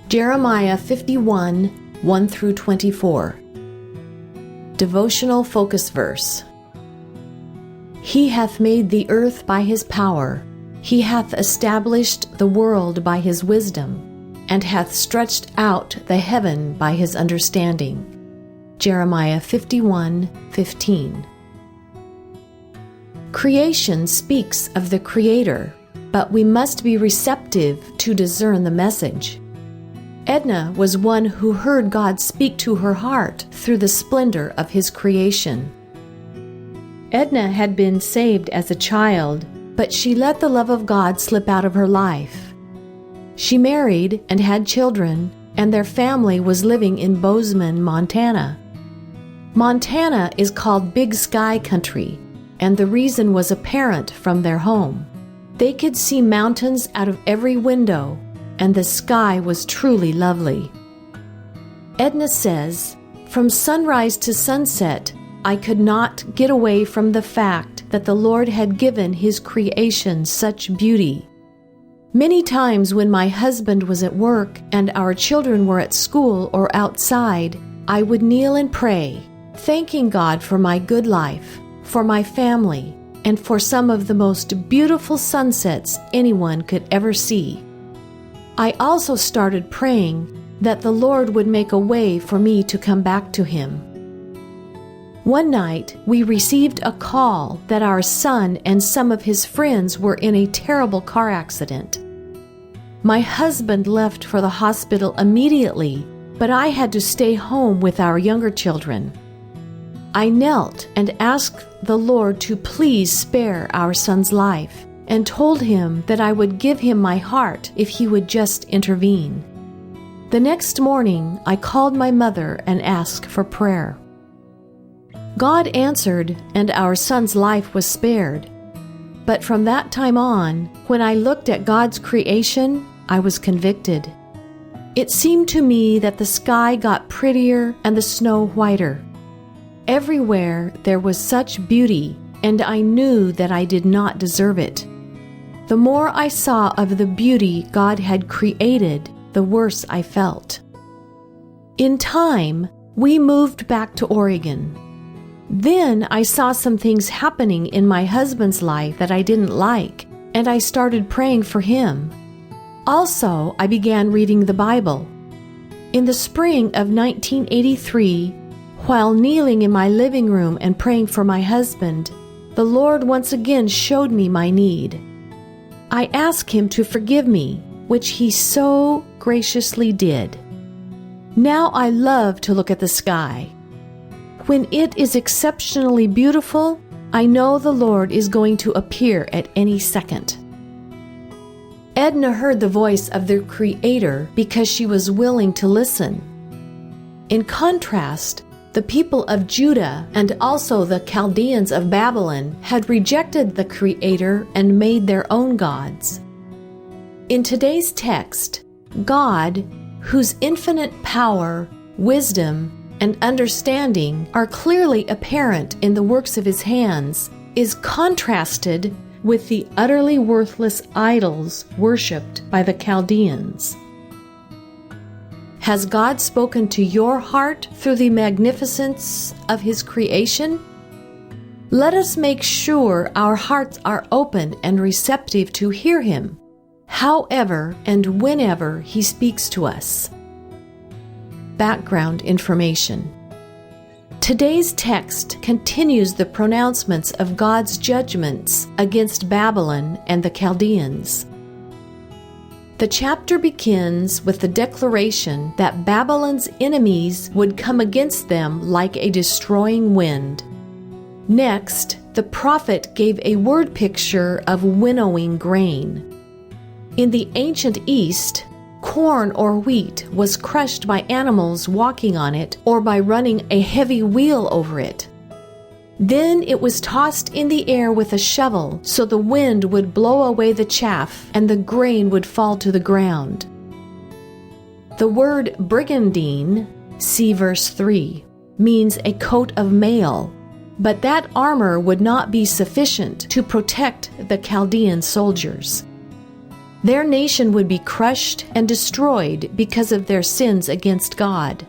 Jeremiah 51, 1 through 24. Devotional focus verse. He hath made the earth by his power, he hath established the world by his wisdom, and hath stretched out the heaven by his understanding. Jeremiah 51:15. Creation speaks of the Creator, but we must be receptive to discern the message. Edna was one who heard God speak to her heart through the splendor of his creation. Edna had been saved as a child, but she let the love of God slip out of her life. She married and had children, and their family was living in Bozeman, Montana. Montana is called Big Sky Country, and the reason was apparent from their home. They could see mountains out of every window, and the sky was truly lovely. Edna says, "From sunrise to sunset, I could not get away from the fact that the Lord had given His creation such beauty. Many times when my husband was at work and our children were at school or outside, I would kneel and pray, thanking God for my good life, for my family, and for some of the most beautiful sunsets anyone could ever see. I also started praying that the Lord would make a way for me to come back to Him." One night, we received a call that our son and some of his friends were in a terrible car accident. My husband left for the hospital immediately, but I had to stay home with our younger children. I knelt and asked the Lord to please spare our son's life, and told Him that I would give him my heart if He would just intervene. The next morning, I called my mother and asked for prayer. God answered, and our son's life was spared. But from that time on, when I looked at God's creation, I was convicted. It seemed to me that the sky got prettier and the snow whiter. Everywhere there was such beauty, and I knew that I did not deserve it. The more I saw of the beauty God had created, the worse I felt. In time, we moved back to Oregon. Then I saw some things happening in my husband's life that I didn't like, and I started praying for him. Also, I began reading the Bible. In the spring of 1983, while kneeling in my living room and praying for my husband, the Lord once again showed me my need. I asked Him to forgive me, which He so graciously did. Now I love to look at the sky. When it is exceptionally beautiful, I know the Lord is going to appear at any second. Edna heard the voice of the Creator because she was willing to listen. In contrast, the people of Judah and also the Chaldeans of Babylon had rejected the Creator and made their own gods. In today's text, God, whose infinite power, wisdom, and understanding are clearly apparent in the works of His hands, is contrasted with the utterly worthless idols worshipped by the Chaldeans. Has God spoken to your heart through the magnificence of His creation? Let us make sure our hearts are open and receptive to hear Him, however and whenever He speaks to us. Background information. Today's text continues the pronouncements of God's judgments against Babylon and the Chaldeans. The chapter begins with the declaration that Babylon's enemies would come against them like a destroying wind. Next, the prophet gave a word picture of winnowing grain. In the ancient East, corn or wheat was crushed by animals walking on it or by running a heavy wheel over it. Then it was tossed in the air with a shovel so the wind would blow away the chaff and the grain would fall to the ground. The word brigandine, see verse 3, means a coat of mail, but that armor would not be sufficient to protect the Chaldean soldiers. Their nation would be crushed and destroyed because of their sins against God.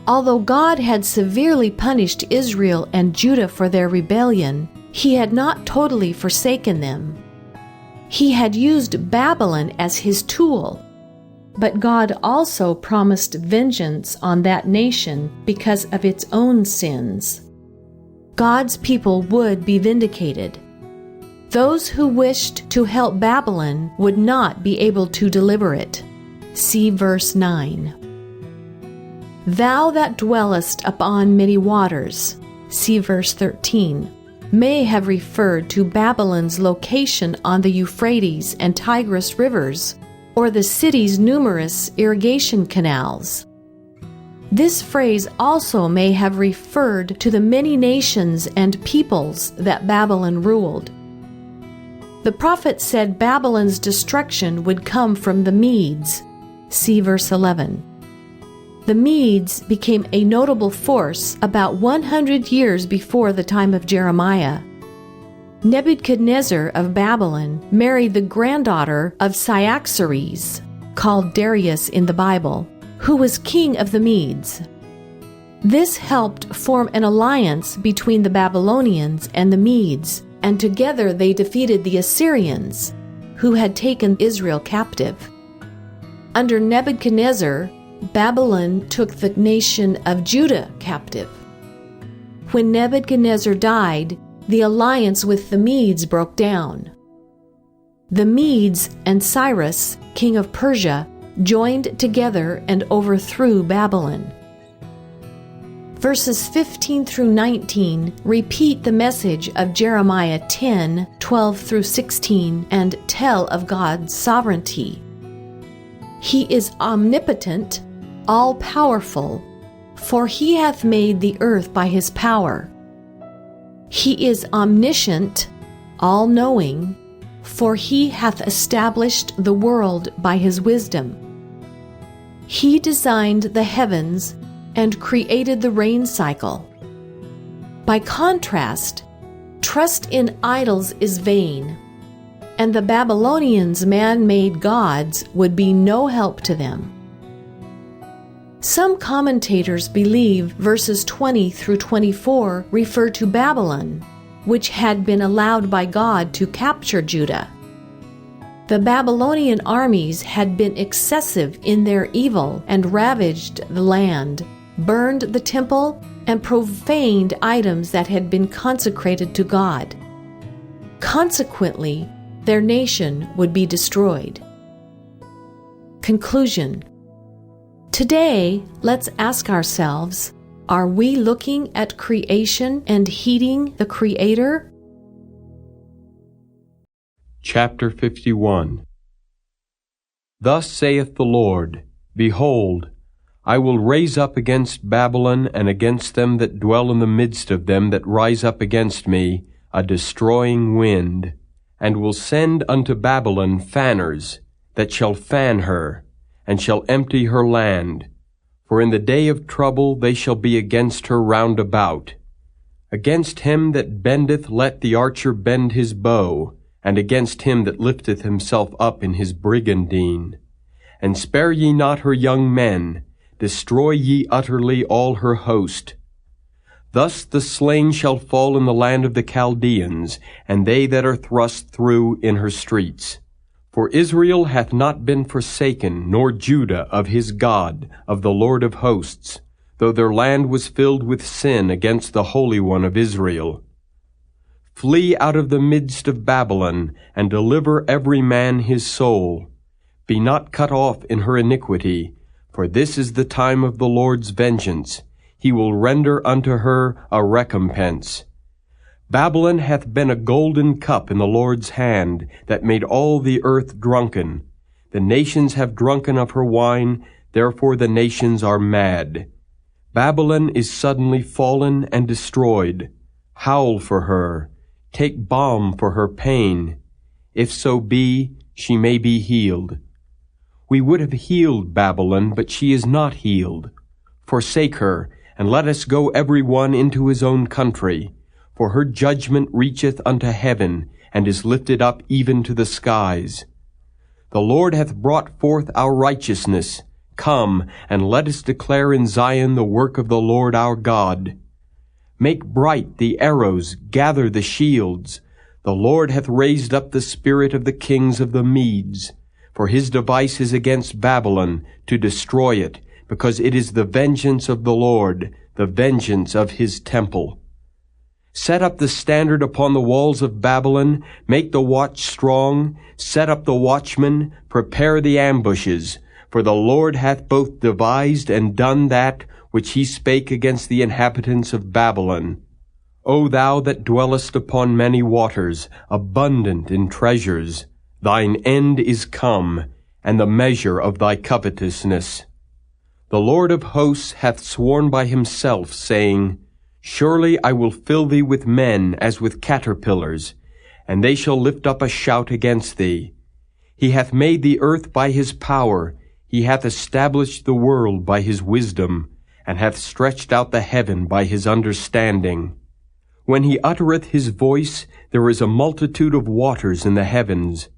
Although God had severely punished Israel and Judah for their rebellion, He had not totally forsaken them. He had used Babylon as His tool, but God also promised vengeance on that nation because of its own sins. God's people would be vindicated. Those who wished to help Babylon would not be able to deliver it. See verse 9. Thou that dwellest upon many waters, see verse 13, may have referred to Babylon's location on the Euphrates and Tigris rivers, or the city's numerous irrigation canals. This phrase also may have referred to the many nations and peoples that Babylon ruled. The prophet said Babylon's destruction would come from the Medes. See verse 11. The Medes became a notable force about 100 years before the time of Jeremiah. Nebuchadnezzar of Babylon married the granddaughter of Cyaxares, called Darius in the Bible, who was king of the Medes. This helped form an alliance between the Babylonians and the Medes, and together they defeated the Assyrians, who had taken Israel captive. Under Nebuchadnezzar, Babylon took the nation of Judah captive. When Nebuchadnezzar died, the alliance with the Medes broke down. The Medes and Cyrus, king of Persia, joined together and overthrew Babylon. Verses 15 through 19 repeat the message of Jeremiah 10:12 through 16 and tell of God's sovereignty. He is omnipotent, all-powerful, for He hath made the earth by His power. He is omniscient, all-knowing, for He hath established the world by His wisdom. He designed the heavens and created the rain cycle. By contrast, trust in idols is vain, and the Babylonians' man-made gods would be no help to them. Some commentators believe verses 20 through 24 refer to Babylon, which had been allowed by God to capture Judah. The Babylonian armies had been excessive in their evil and ravaged the land, burned the temple, and profaned items that had been consecrated to God. Consequently, their nation would be destroyed. Conclusion. Today, let's ask ourselves, are we looking at creation and heeding the Creator? Chapter 51. Thus saith the Lord, Behold, I will raise up against Babylon and against them that dwell in the midst of them that rise up against me a destroying wind, and will send unto Babylon fanners that shall fan her, and shall empty her land. For in the day of trouble they shall be against her round about. Against him that bendeth let the archer bend his bow, and against him that lifteth himself up in his brigandine. And spare ye not her young men, destroy ye utterly all her host. Thus the slain shall fall in the land of the Chaldeans, and they that are thrust through in her streets. For Israel hath not been forsaken, nor Judah of his God, of the Lord of hosts, though their land was filled with sin against the Holy One of Israel. Flee out of the midst of Babylon, and deliver every man his soul. Be not cut off in her iniquity, for this is the time of the Lord's vengeance. He will render unto her a recompense. Babylon hath been a golden cup in the Lord's hand, that made all the earth drunken. The nations have drunken of her wine, therefore the nations are mad. Babylon is suddenly fallen and destroyed. Howl for her, take balm for her pain. If so be, she may be healed. We would have healed Babylon, but she is not healed. Forsake her, and let us go every one into his own country. For her judgment reacheth unto heaven, and is lifted up even to the skies. The Lord hath brought forth our righteousness. Come, and let us declare in Zion the work of the Lord our God. Make bright the arrows, gather the shields. The Lord hath raised up the spirit of the kings of the Medes. For his device is against Babylon, to destroy it, because it is the vengeance of the Lord, the vengeance of his temple. Set up the standard upon the walls of Babylon, make the watch strong, set up the watchmen, prepare the ambushes, for the Lord hath both devised and done that which he spake against the inhabitants of Babylon. O thou that dwellest upon many waters, abundant in treasures, thine end is come, and the measure of thy covetousness. The Lord of hosts hath sworn by himself, saying, Surely I will fill thee with men as with caterpillars, and they shall lift up a shout against thee. He hath made the earth by his power, he hath established the world by his wisdom, and hath stretched out the heaven by his understanding. When he uttereth his voice, there is a multitude of waters in the heavens,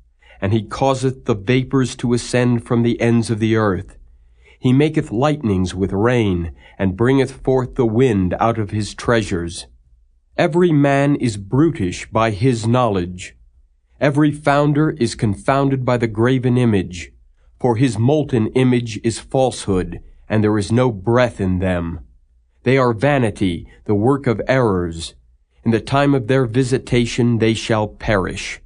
and he causeth the vapors to ascend from the ends of the earth. He maketh lightnings with rain, and bringeth forth the wind out of his treasures. Every man is brutish by his knowledge. Every founder is confounded by the graven image. For his molten image is falsehood, and there is no breath in them. They are vanity, the work of errors. In the time of their visitation they shall perish.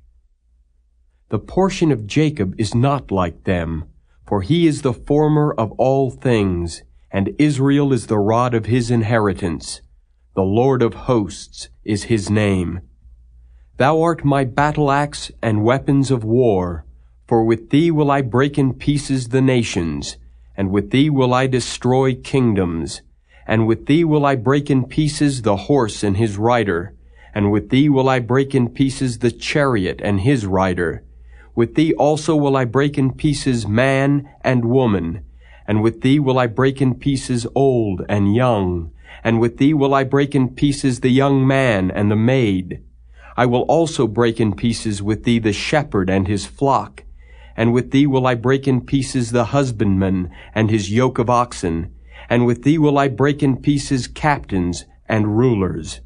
The portion of Jacob is not like them, for he is the former of all things, and Israel is the rod of his inheritance. The Lord of hosts is his name. Thou art my battle axe and weapons of war, for with thee will I break in pieces the nations, and with thee will I destroy kingdoms, and with thee will I break in pieces the horse and his rider, and with thee will I break in pieces the chariot and his rider. With thee also will I break in pieces man and woman, and with thee will I break in pieces old and young, and with thee will I break in pieces the young man and the maid. I will also break in pieces with thee the shepherd and his flock, and with thee will I break in pieces the husbandman and his yoke of oxen, and with thee will I break in pieces captains and rulers.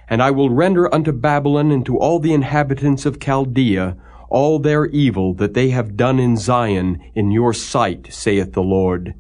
And I will render unto Babylon and to all the inhabitants of Chaldea all their evil that they have done in Zion in your sight, saith the Lord.